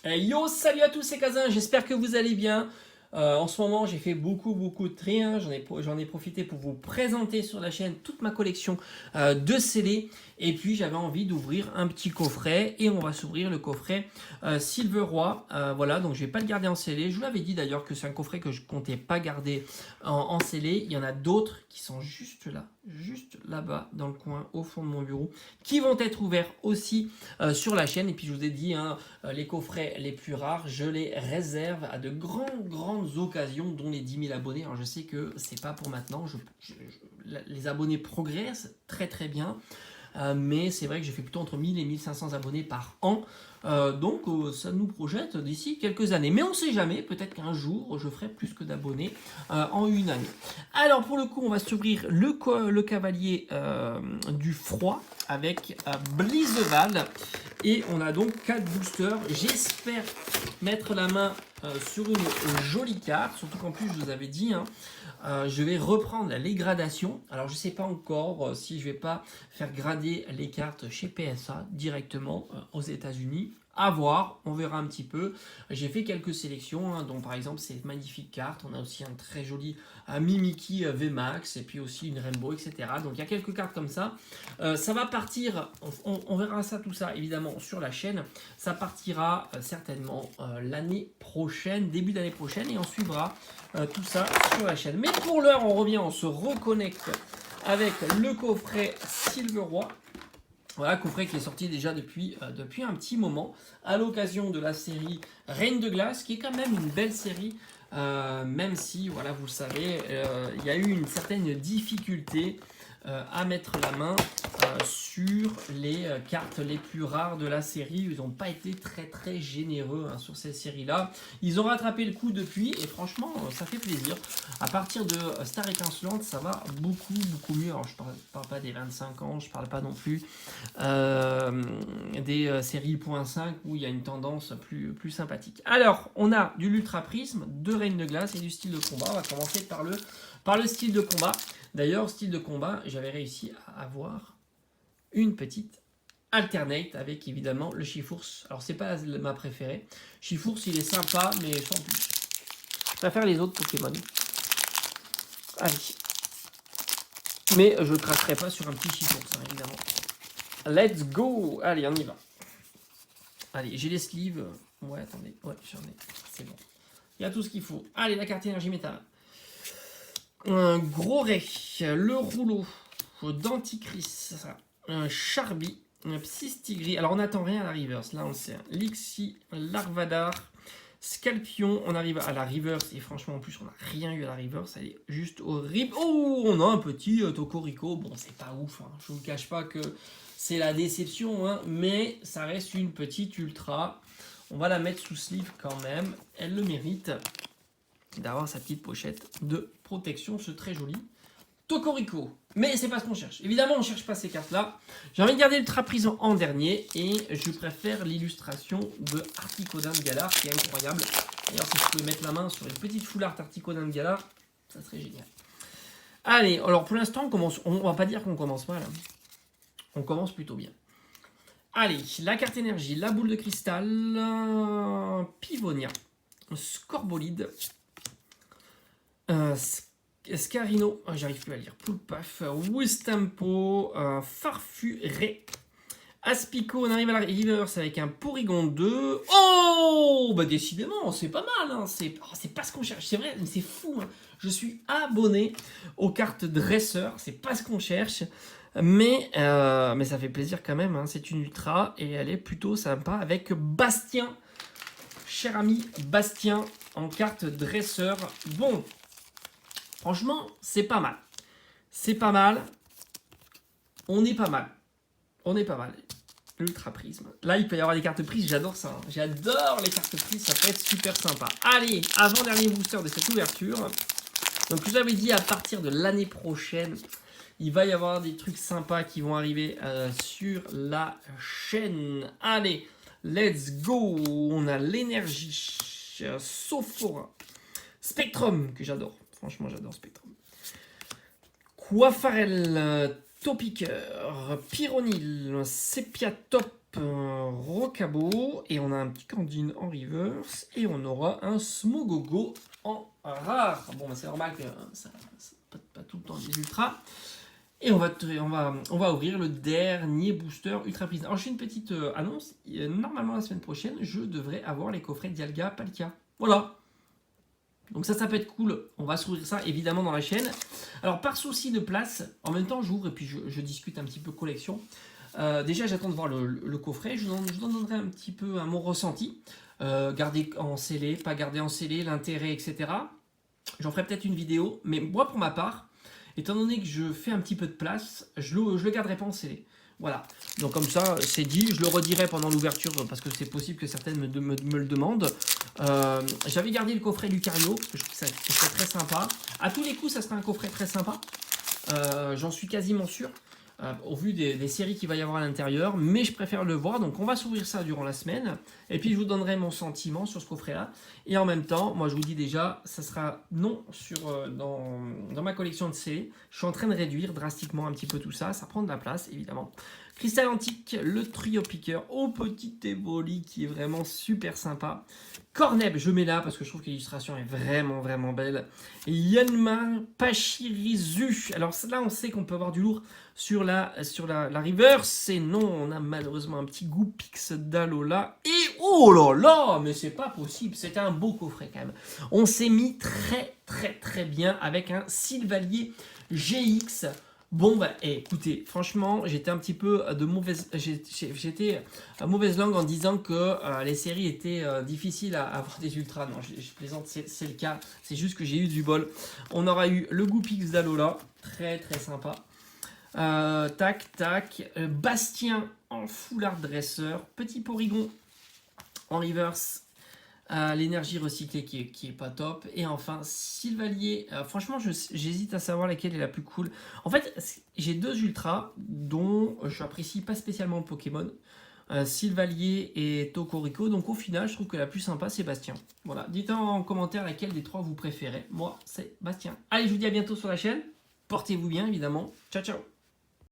Yo, salut à tous, c'est Kazin, j'espère que vous allez bien. En ce moment, j'ai fait beaucoup de tri, hein. J'en ai profité pour vous présenter sur la chaîne toute ma collection de scellés. Et puis, j'avais envie d'ouvrir un petit coffret. Et on va s'ouvrir le coffret Silver Roi. Voilà, donc je vais pas le garder en scellé. Je vous l'avais dit d'ailleurs que c'est un coffret que je comptais pas garder en scellé. Il y en a d'autres qui sont juste là-bas, dans le coin, au fond de mon bureau, qui vont être ouverts aussi sur la chaîne. Et puis, je vous ai dit, hein, les coffrets les plus rares, je les réserve à de grandes occasions, dont les 10 000 abonnés. Alors je sais que c'est pas pour maintenant, les abonnés progressent très bien, mais c'est vrai que j'ai fait plutôt entre 1000 et 1500 abonnés par an. Donc ça nous projette d'ici quelques années. Mais on ne sait jamais, peut-être qu'un jour je ferai plus que d'abonnés en une année. Alors pour le coup, on va s'ouvrir le cavalier du froid avec Blizzval. Et on a donc 4 boosters. J'espère mettre la main sur une jolie carte. Surtout qu'en plus, je vous avais dit, hein, je vais reprendre les gradations. Alors, je ne sais pas encore si je ne vais pas faire grader les cartes chez PSA directement aux États-Unis. À voir, on verra un petit peu. J'ai fait quelques sélections, hein, dont par exemple cette magnifique carte. On a aussi un très joli Mimikyu VMAX et puis aussi une Rainbow, etc. Donc il y a quelques cartes comme ça. Ça va partir, on verra ça, tout ça évidemment sur la chaîne. Ça partira certainement l'année prochaine, début d'année prochaine, et on suivra tout ça sur la chaîne. Mais pour l'heure, on revient, on se reconnecte avec le coffret Silver Roi. Voilà, coffret qui est sorti déjà depuis un petit moment, à l'occasion de la série Reine de Glace, qui est quand même une belle série, même si, voilà, vous le savez, il y a eu une certaine difficulté à mettre la main sur les cartes les plus rares de la série. Ils n'ont pas été très généreux, hein, sur cette série-là. Ils ont rattrapé le coup depuis, et franchement, ça fait plaisir. À partir de Star Étincelante, ça va beaucoup mieux. Alors, je parle pas des 25 ans, je parle pas non plus des séries .5 où il y a une tendance plus sympathique. Alors, on a du Ultra Prisme, de Reine de Glace et du style de combat. On va commencer par le style de combat. D'ailleurs, style de combat, j'avais réussi à avoir une petite alternate avec évidemment le Chifours. Alors, c'est pas ma préférée. Chifours, il est sympa, mais sans plus. Je préfère les autres Pokémon. Allez. Mais je ne craquerai pas sur un petit Chifours, hein, évidemment. Let's go! Allez, on y va. Allez, j'ai les sleeves. Ouais, attendez. Ouais, j'en ai. C'est bon. Il y a tout ce qu'il faut. Allez, la carte énergie métal. Un gros ray. Le rouleau d'Antichrist. Un Charby. Un Psystigris. Alors, on n'attend rien à la reverse. Là, on le sait. Lixie, Larvadar, Scalpion. On arrive à la reverse. Et franchement, en plus, on n'a rien eu à la reverse. Elle est juste horrible. Oh, on a un petit Tokorico. Bon, c'est pas ouf, hein. Je vous cache pas que c'est la déception, hein, mais ça reste une petite ultra. On va la mettre sous sleeve quand même. Elle le mérite d'avoir sa petite pochette de protection. C'est très joli. Tokorico. Mais c'est pas ce qu'on cherche. Évidemment, on ne cherche pas ces cartes-là. J'ai envie de garder Ultra Prison en dernier. Et je préfère l'illustration de Articodin de Galar, qui est incroyable. D'ailleurs, si je pouvais mettre la main sur une petite full art Articodin de Galar, ça serait génial. Allez, alors pour l'instant, on commence. On va pas dire qu'on commence mal, hein. On commence plutôt bien. Allez, la carte énergie, la boule de cristal, Pivonia, Scorbolide, Scarino, j'arrive plus à lire, Poulpaf, Wistempo, Farfuré, Aspico. On arrive à la reverse avec un Porygon 2. Oh, bah décidément, c'est pas mal, hein. C'est pas ce qu'on cherche, c'est vrai, mais c'est fou, hein. Je suis abonné aux cartes dresseurs, c'est pas ce qu'on cherche. Mais ça fait plaisir quand même, hein. C'est une ultra et elle est plutôt sympa avec Bastien. Cher ami Bastien en carte dresseur. Bon, franchement, c'est pas mal. C'est pas mal. On est pas mal. On est pas mal. Ultra prisme. Là, il peut y avoir des cartes prises, j'adore ça, hein. J'adore les cartes prises, ça peut être super sympa. Allez, avant-dernier booster de cette ouverture. Donc, je vous avais dit, à partir de l'année prochaine, il va y avoir des trucs sympas qui vont arriver sur la chaîne. Allez, let's go. On a l'énergie. Sophora. Spectrum, que j'adore. Franchement, j'adore Spectrum. Coiffarel. Topiqueur. Pyronil. Sepia Top. Rocabo, et on a un petit Candine en reverse, et on aura un Smogogo en rare. Bon, bah, c'est normal que ça pas tout le temps des ultras. Et on va ouvrir le dernier booster Ultra Prism. Alors, je fais une petite annonce. Normalement, la semaine prochaine, je devrais avoir les coffrets Dialga Palkia. Voilà. Donc ça peut être cool. On va s'ouvrir ça évidemment dans la chaîne. Alors, par souci de place, en même temps, j'ouvre et puis je discute un petit peu collection. Déjà, j'attends de voir le coffret. Je vous donnerai un petit peu mon ressenti. Garder en scellé, pas garder en scellé, l'intérêt, etc. J'en ferai peut-être une vidéo. Mais moi, pour ma part, étant donné que je fais un petit peu de place, je le garderai pas en scellé. Voilà. Donc comme ça, c'est dit. Je le redirai pendant l'ouverture parce que c'est possible que certaines me le demandent. J'avais gardé le coffret Lucario parce que je trouve que c'est très sympa. À tous les coups, ça sera un coffret très sympa. J'en suis quasiment sûr. Au vu des séries qu'il va y avoir à l'intérieur, mais je préfère le voir, donc on va s'ouvrir ça durant la semaine, et puis je vous donnerai mon sentiment sur ce coffret-là, et en même temps, moi je vous dis déjà, ça sera non dans ma collection de scellés, je suis en train de réduire drastiquement un petit peu tout ça, ça prend de la place évidemment. Cristal Antique, le trio piqueur au petit Evoli qui est vraiment super sympa. Corneb, je mets là parce que je trouve que l'illustration est vraiment vraiment belle. Et Yanma Pachirizu. Alors là, on sait qu'on peut avoir du lourd sur la reverse. Et non, on a malheureusement un petit Goupix d'Alola. Et oh là là, mais c'est pas possible. C'était un beau coffret quand même. On s'est mis très très très bien avec un Sylvalier GX. Bon, bah écoutez, franchement, j'étais un petit peu de mauvaise langue en disant que les séries étaient difficiles à avoir des ultras. Non, je plaisante, c'est le cas. C'est juste que j'ai eu du bol. On aura eu le Goupix d'Alola, très très sympa. Tac, tac. Bastien en foulard dresseur. Petit Porygon en reverse. L'énergie recyclée qui est pas top. Et enfin, Sylvalier. Franchement, j'hésite à savoir laquelle est la plus cool. En fait, j'ai deux ultras dont je n'apprécie pas spécialement le Pokémon. Sylvalier et Tokorico. Donc au final, je trouve que la plus sympa, c'est Bastien. Voilà, dites en commentaire laquelle des trois vous préférez. Moi, c'est Bastien. Allez, je vous dis à bientôt sur la chaîne. Portez-vous bien, évidemment. Ciao, ciao.